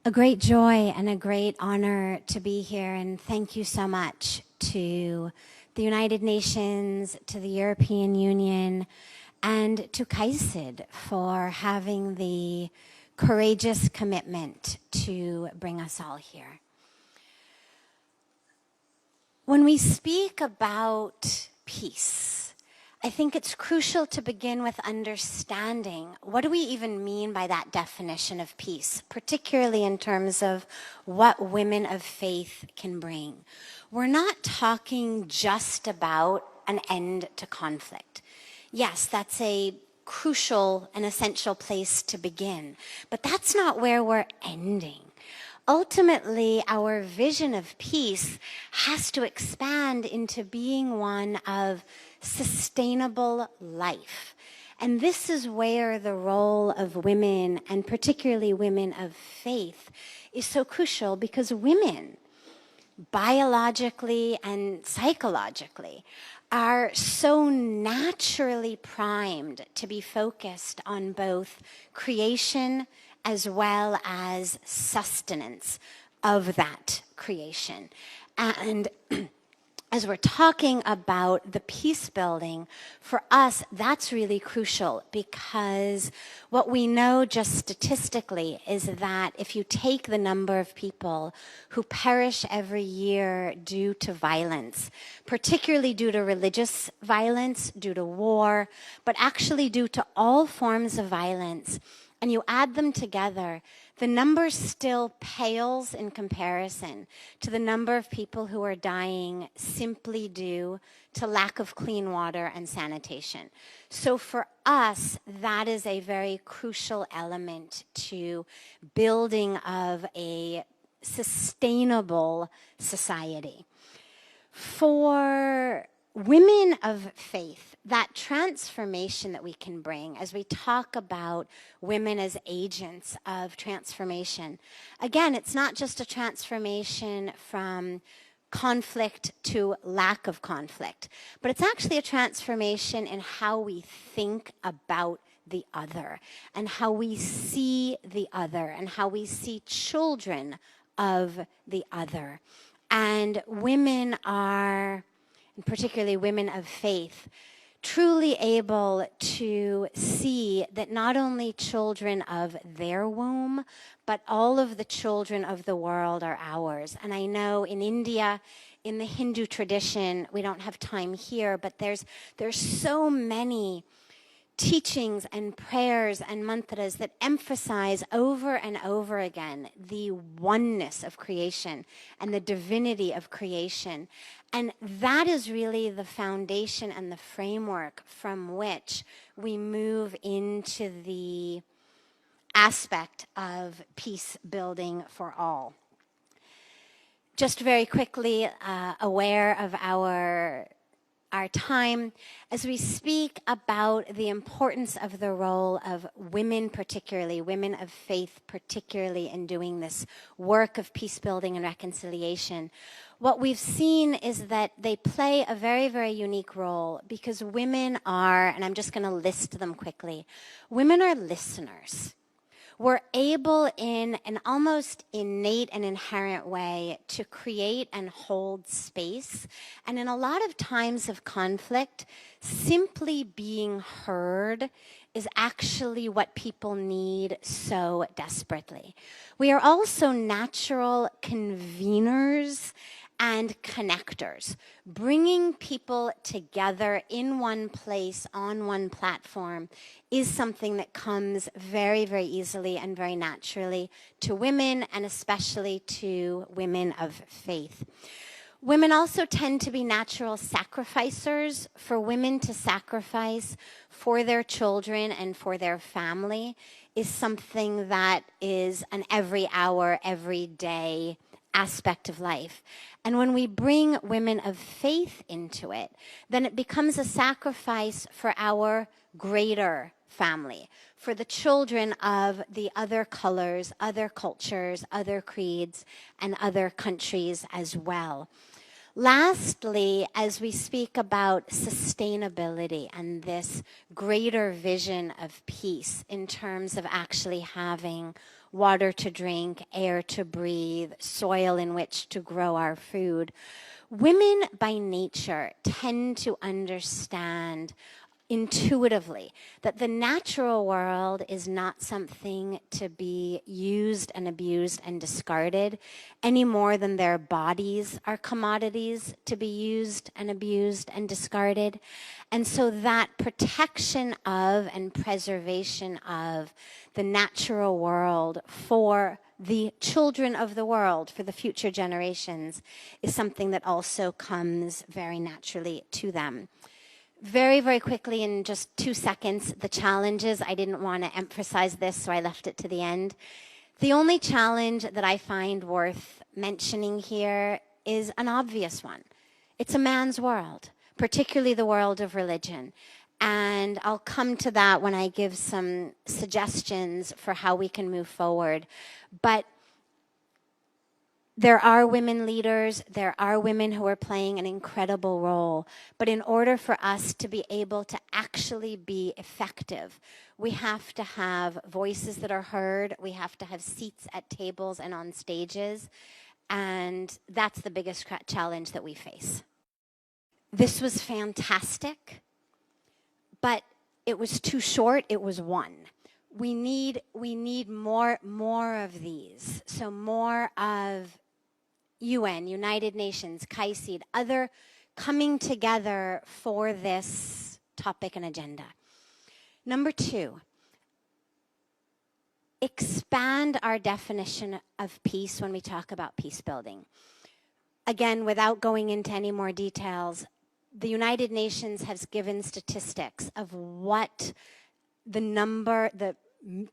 A great joy and a great honor to be here, and thank you so much to the United Nations, to the European Union, and to KAICIID for having the courageous commitment to bring us all here. When we speak about peace, I think it's crucial to begin with understanding what do we even mean by that definition of peace, particularly in terms of what women of faith can bring. We're not talking just about an end to conflict. Yes, that's a crucial and essential place to begin, but that's not where we're ending. Ultimately, our vision of peace has to expand into being one of sustainable life. And this is where the role of women, and particularly women of faith, is so crucial, because women, biologically and psychologically, are so naturally primed to be focused on both creation as well as sustenance of that creation. And as we're talking about the peace building, for us, that's really crucial, because what we know just statistically is that if you take the number of people who perish every year due to violence, particularly due to religious violence, due to war, but actually due to all forms of violence, and you add them together, the number still pales in comparison to the number of people who are dying simply due to lack of clean water and sanitation. So for us, that is a very crucial element to building of a sustainable society. For women of faith, that transformation that we can bring as we talk about women as agents of transformation. Again, it's not just a transformation from conflict to lack of conflict, but it's actually a transformation in how we think about the other, and how we see the other, and how we see children of the other. And women are, and particularly women of faith, truly able to see that not only children of their womb, but all of the children of the world are ours. And I know in India, in the Hindu tradition, we don't have time here, but there's so many teachings and prayers and mantras that emphasize over and over again the oneness of creation and the divinity of creation. And that is really the foundation and the framework from which we move into the aspect of peace building for all. Just very quickly, aware of our time, as we speak about the importance of the role of women, particularly women of faith, particularly in doing this work of peace building and reconciliation, what we've seen is that they play a very, very unique role, because women are, and I'm just going to list them quickly, women are listeners. We're able in an almost innate and inherent way to create and hold space. And in a lot of times of conflict, simply being heard is actually what people need so desperately. We are also natural conveners and connectors. Bringing people together in one place, on one platform, is something that comes very, very easily and very naturally to women, and especially to women of faith. Women also tend to be natural sacrificers. For women to sacrifice for their children and for their family is something that is an every hour, every day aspect of life. And when we bring women of faith into it, then it becomes a sacrifice for our greater family, for the children of the other colors, other cultures, other creeds, and other countries as well. Lastly, as we speak about sustainability and this greater vision of peace in terms of actually having water to drink, air to breathe, soil in which to grow our food. Women by nature tend to understand intuitively that the natural world is not something to be used and abused and discarded any more than their bodies are commodities to be used and abused and discarded. And so that protection of and preservation of the natural world for the children of the world, for the future generations, is something that also comes very naturally to them. Very, very quickly, in just 2 seconds, the challenges. I didn't want to emphasize this, so I left it to the end. The only challenge that I find worth mentioning here is an obvious one. It's a man's world, particularly the world of religion. And I'll come to that when I give some suggestions for how we can move forward. But there are women leaders, there are women who are playing an incredible role, but in order for us to be able to actually be effective, we have to have voices that are heard, we have to have seats at tables and on stages, and that's the biggest challenge that we face. This was fantastic, but it was too short, it was one. We need more of these, so more of UN, United Nations, KAICIID, other coming together for this topic and agenda. Number 2, expand our definition of peace when we talk about peace building. Again, without going into any more details, the United Nations has given statistics of what the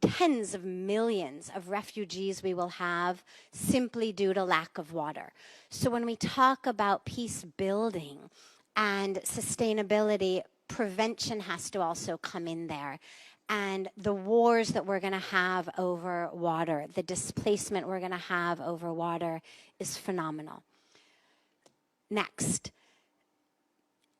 tens of millions of refugees we will have simply due to lack of water. So when we talk about peace building and sustainability, prevention has to also come in there. And the wars that we're going to have over water, the displacement we're going to have over water is phenomenal. Next,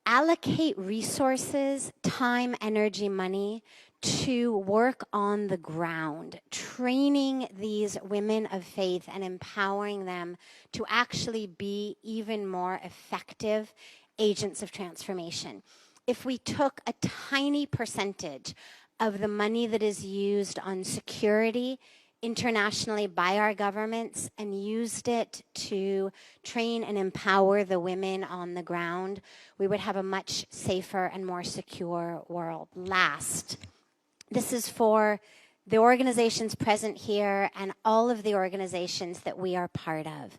allocate resources, time, energy, money to work on the ground, training these women of faith and empowering them to actually be even more effective agents of transformation. If we took a tiny percentage of the money that is used on security internationally by our governments and used it to train and empower the women on the ground, we would have a much safer and more secure world. Last, this is for the organizations present here and all of the organizations that we are part of.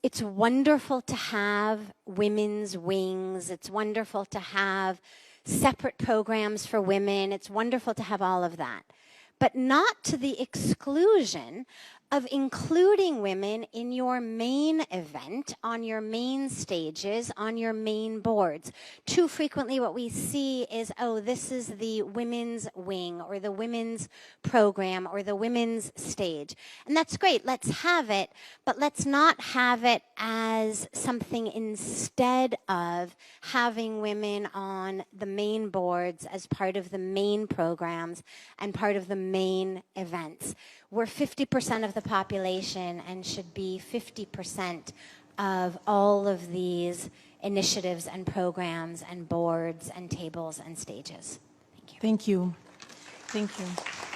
It's wonderful to have women's wings. It's wonderful to have separate programs for women. It's wonderful to have all of that, but not to the exclusion of including women in your main event, on your main stages, on your main boards. Too frequently what we see is, oh, this is the women's wing or the women's program or the women's stage. And that's great, let's have it, but let's not have it as something instead of having women on the main boards as part of the main programs and part of the main events. We're 50% of the population and should be 50% of all of these initiatives and programs and boards and tables and stages. Thank you. Thank you. Thank you.